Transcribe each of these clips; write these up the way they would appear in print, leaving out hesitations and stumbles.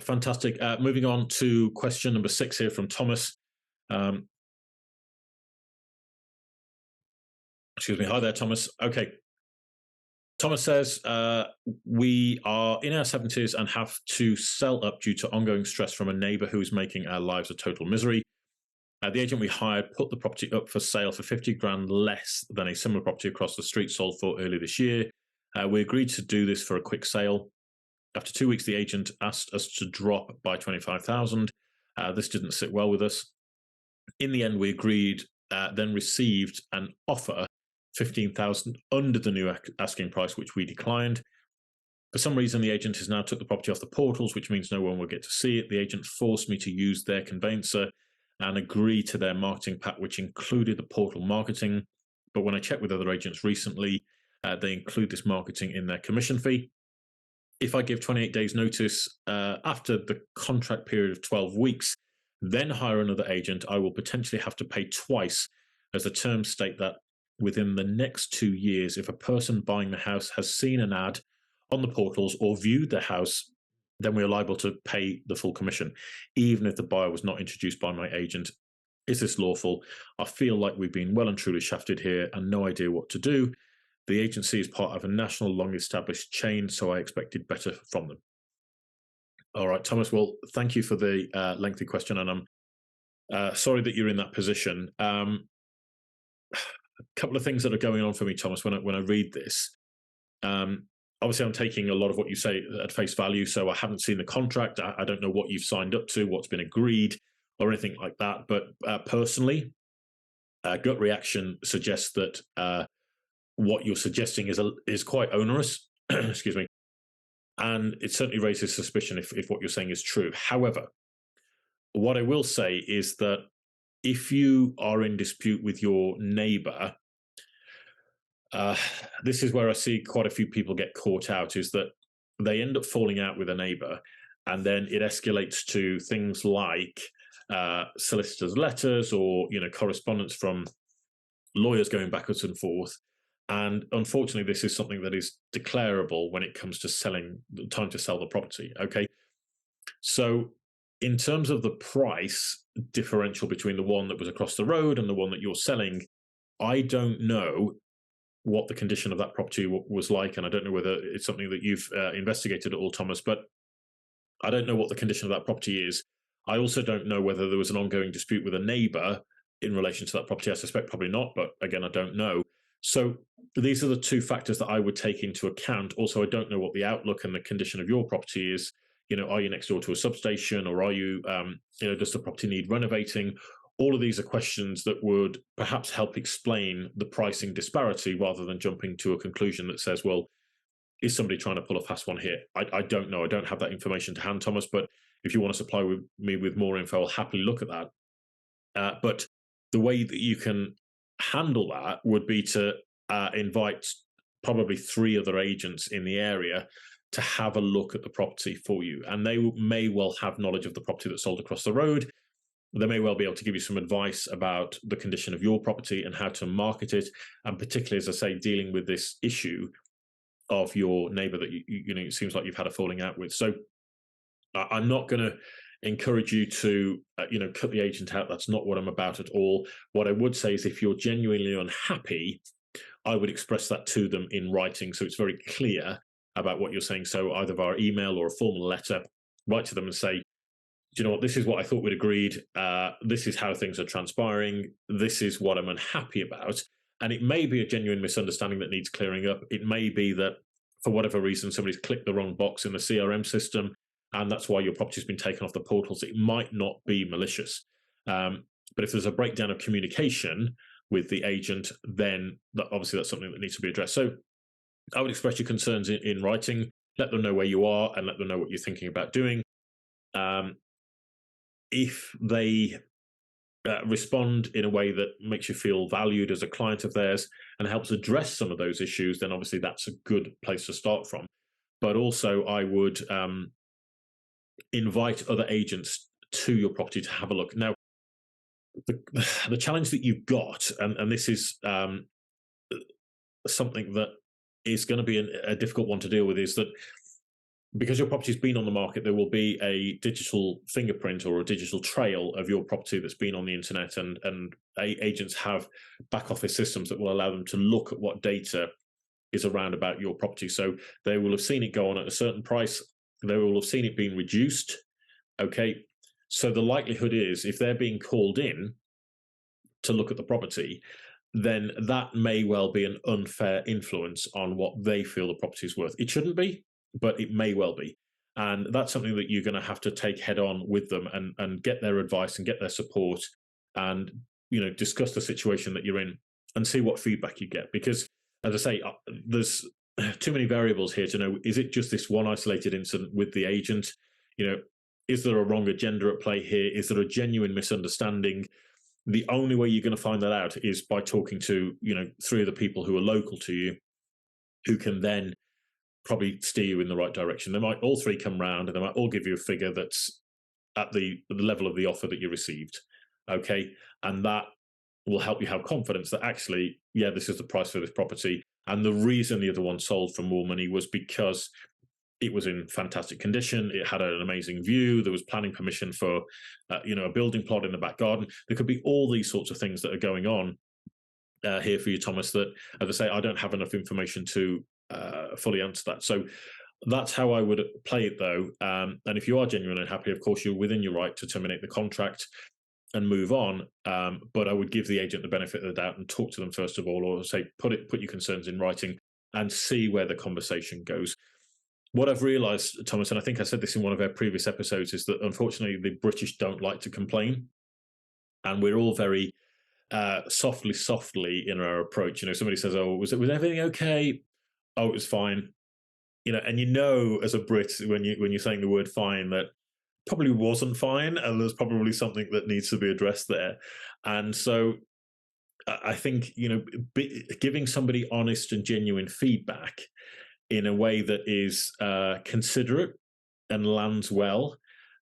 Fantastic. Moving on to question number 6 here from Thomas. Um, excuse me. Hi there, Thomas. Okay. Thomas says, we are in our 70s and have to sell up due to ongoing stress from a neighbour who is making our lives a total misery. The agent we hired put the property up for sale for 50 grand less than a similar property across the street sold for earlier this year. We agreed to do this for a quick sale. After 2 weeks, the agent asked us to drop by 25,000. This didn't sit well with us. In the end, we agreed, then received an offer 15,000 under the new asking price, which we declined. For some reason, the agent has now took the property off the portals, which means no one will get to see it. The agent forced me to use their conveyancer and agree to their marketing pack, which included the portal marketing. But when I checked with other agents recently, they include this marketing in their commission fee. If I give 28 days notice after the contract period of 12 weeks, then hire another agent, I will potentially have to pay twice, as the terms state that within the next 2 years, if a person buying the house has seen an ad on the portals or viewed the house, then we are liable to pay the full commission, even if the buyer was not introduced by my agent. Is this lawful? I feel like we've been well and truly shafted here and no idea what to do. The agency is part of a national, long-established chain, so I expected better from them. All right, Thomas, well, thank you for the lengthy question, and I'm sorry that you're in that position. A couple of things that are going on for me, Thomas, when I read this. Obviously, I'm taking a lot of what you say at face value, so I haven't seen the contract. I don't know what you've signed up to, what's been agreed, or anything like that. But personally, gut reaction suggests that what you're suggesting is quite onerous. Excuse me. And it certainly raises suspicion if what you're saying is true. However, what I will say is that if you are in dispute with your neighbor, this is where I see quite a few people get caught out, is that they end up falling out with a neighbor, and then it escalates to things like solicitors' letters or correspondence from lawyers going backwards and forth. And unfortunately, this is something that is declarable when it comes to selling, the time to sell the property. Okay. So in terms of the price differential between the one that was across the road and the one that you're selling, I don't know what the condition of that property was like. And I don't know whether it's something that you've investigated at all, Thomas, but I don't know what the condition of that property is. I also don't know whether there was an ongoing dispute with a neighbor in relation to that property. I suspect probably not, but again, I don't know. So these are the two factors that I would take into account. Also, I don't know what the outlook and the condition of your property is. Are you next door to a substation, or are you, does the property need renovating? All of these are questions that would perhaps help explain the pricing disparity, rather than jumping to a conclusion that says, well, is somebody trying to pull a fast one here? I don't know. I don't have that information to hand, Thomas, but if you want to supply me with more info, I'll happily look at that. But the way that you can handle that would be to invite probably 3 other agents in the area to have a look at the property for you. And they may well have knowledge of the property that sold across the road. They may well be able to give you some advice about the condition of your property and how to market it. And particularly, as I say, dealing with this issue of your neighbor that it seems like you've had a falling out with. So I'm not going to encourage you to cut the agent out. That's not what I'm about at all. What I would say is, if you're genuinely unhappy, I would express that to them in writing, so it's very clear about what you're saying. So either via email or a formal letter, write to them and say, do you know what, this is what I thought we'd agreed. This is how things are transpiring. This is what I'm unhappy about. And it may be a genuine misunderstanding that needs clearing up. It may be that for whatever reason, somebody's clicked the wrong box in the CRM system, and that's why your property's been taken off the portals. It might not be malicious. But if there's a breakdown of communication with the agent, then obviously that's something that needs to be addressed. So I would express your concerns in writing, let them know where you are, and let them know what you're thinking about doing. If they respond in a way that makes you feel valued as a client of theirs and helps address some of those issues, then obviously that's a good place to start from. But also, I would invite other agents to your property to have a look. Now, the challenge that you've got, and this is something that is going to be a difficult one to deal with, is that because your property's been on the market, there will be a digital fingerprint or a digital trail of your property that's been on the internet, and agents have back office systems that will allow them to look at what data is around about your property. So they will have seen it go on at a certain price. They will have seen it being reduced. Okay. So the likelihood is, if they're being called in to look at the property, then that may well be an unfair influence on what they feel the property is worth. It shouldn't be, but it may well be. And that's something that you're going to have to take head on with them, and get their advice and get their support, and discuss the situation that you're in and see what feedback you get. Because, as I say, there's too many variables here to know, is it just this one isolated incident with the agent? Is there a wrong agenda at play here? Is there a genuine misunderstanding? The only way you're going to find that out is by talking to, 3 of the people who are local to you, who can then probably steer you in the right direction. They might all 3 come round, and they might all give you a figure that's at the level of the offer that you received. Okay. And that will help you have confidence that actually, yeah, this is the price for this property. And the reason the other one sold for more money was because it was in fantastic condition. It had an amazing view. There was planning permission for, a building plot in the back garden. There could be all these sorts of things that are going on here for you, Thomas, that, as I say, I don't have enough information to fully answer that. So that's how I would play it, though. And if you are genuinely unhappy, of course, you're within your right to terminate the contract and move on. But I would give the agent the benefit of the doubt and talk to them first of all, or say, put your concerns in writing and see where the conversation goes. What I've realized, Thomas, and I think I said this in one of our previous episodes, is that unfortunately the British don't like to complain. And we're all very softly in our approach. Somebody says, "Oh, was everything okay?" "Oh, it was fine." And as a Brit, when you're saying the word "fine," that probably wasn't fine, and there's probably something that needs to be addressed there. And so I think giving somebody honest and genuine feedback in a way that is considerate and lands well,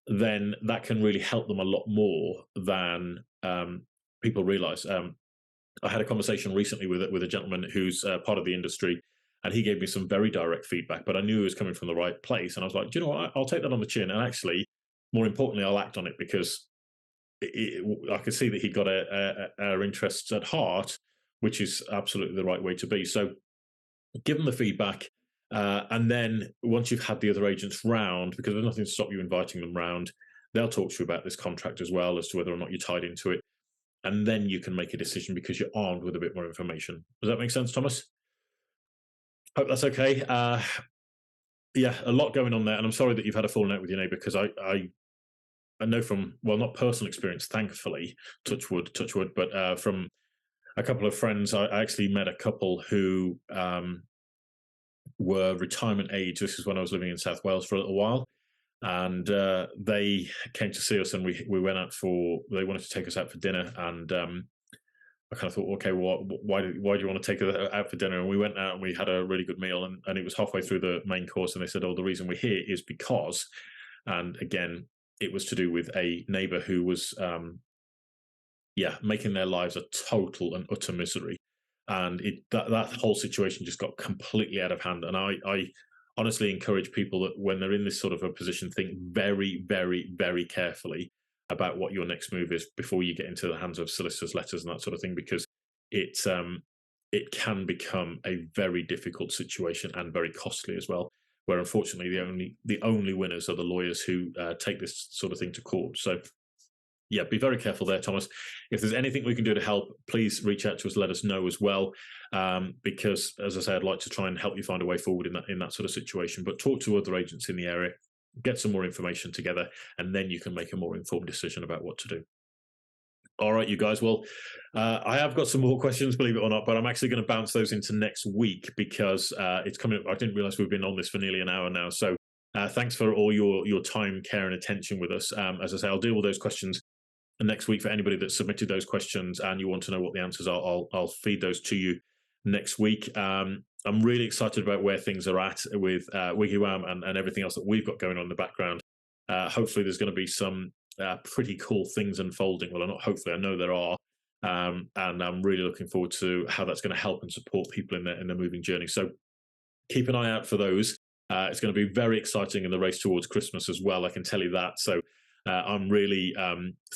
then that can really help them a lot more than people realize. I had a conversation recently with a gentleman who's part of the industry, and he gave me some very direct feedback, but I knew it was coming from the right place. And I was like, do you know what? I'll take that on the chin. And actually, more importantly, I'll act on it, because I could see that he got our interests at heart, which is absolutely the right way to be. So give them the feedback. And then once you've had the other agents round, because there's nothing to stop you inviting them round, they'll talk to you about this contract as well, as to whether or not you're tied into it. And then you can make a decision because you're armed with a bit more information. Does that make sense, Thomas? Hope that's okay. Yeah, a lot going on there. And I'm sorry that you've had a falling out with your neighbour, because I know from, well, not personal experience, thankfully, touch wood, but from a couple of friends, I actually met a couple who were retirement age. This is when I was living in South Wales for a little while. And they came to see us, and we went out they wanted to take us out for dinner. And I kind of thought, okay, well, why do you want to take us out for dinner? And we went out and we had a really good meal. And it was halfway through the main course, and they said, oh, the reason we're here is because, and again, it was to do with a neighbor who was, making their lives a total and utter misery. And that whole situation just got completely out of hand. And I honestly encourage people that when they're in this sort of a position, think very, very, very carefully about what your next move is before you get into the hands of solicitors' letters and that sort of thing, because it can become a very difficult situation and very costly as well, where unfortunately the only winners are the lawyers who take this sort of thing to court. So yeah, be very careful there, Thomas. If there's anything we can do to help, please reach out to us, let us know as well, because, as I say, I'd like to try and help you find a way forward in that sort of situation. But talk to other agents in the area, get some more information together, and then you can make a more informed decision about what to do. All right, you guys. Well, I have got some more questions, believe it or not, but I'm actually going to bounce those into next week, because it's coming up. I didn't realize we've been on this for nearly an hour now. So thanks for all your time, care, and attention with us. As I say, I'll deal with those questions next week for anybody that submitted those questions and you want to know what the answers are. I'll feed those to you next week. I'm really excited about where things are at with WiggyWam and everything else that we've got going on in the background. Hopefully there's going to be some pretty cool things unfolding. Well, not hopefully, I know there are. And I'm really looking forward to how that's going to help and support people in their moving journey. So keep an eye out for those. It's going to be very exciting in the race towards Christmas as well. I can tell you that. So I'm really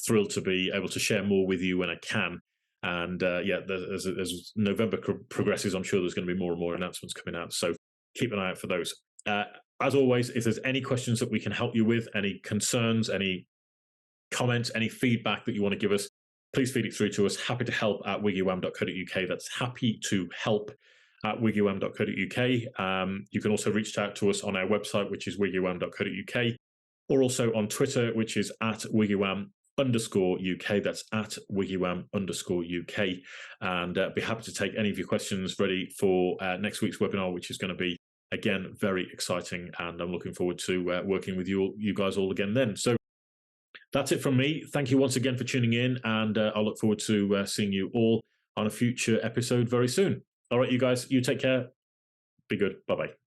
thrilled to be able to share more with you when I can. And yeah, as November progresses, I'm sure there's going to be more and more announcements coming out. So keep an eye out for those. As always, if there's any questions that we can help you with, any concerns, any comments, any feedback that you want to give us, please feed it through to us. Happy to help at wiggywam.co.uk. That's happy to help at wiggywam.co.uk. You can also reach out to us on our website, which is wiggywam.co.uk, or also on Twitter, which is at wiggywam_UK. That's at wiggywam_UK. And be happy to take any of your questions ready for next week's webinar, which is going to be, again, very exciting. And I'm looking forward to working with you guys all again then. So that's it from me. Thank you once again for tuning in, and I'll look forward to seeing you all on a future episode very soon. All right, you guys, you take care. Be good. Bye-bye.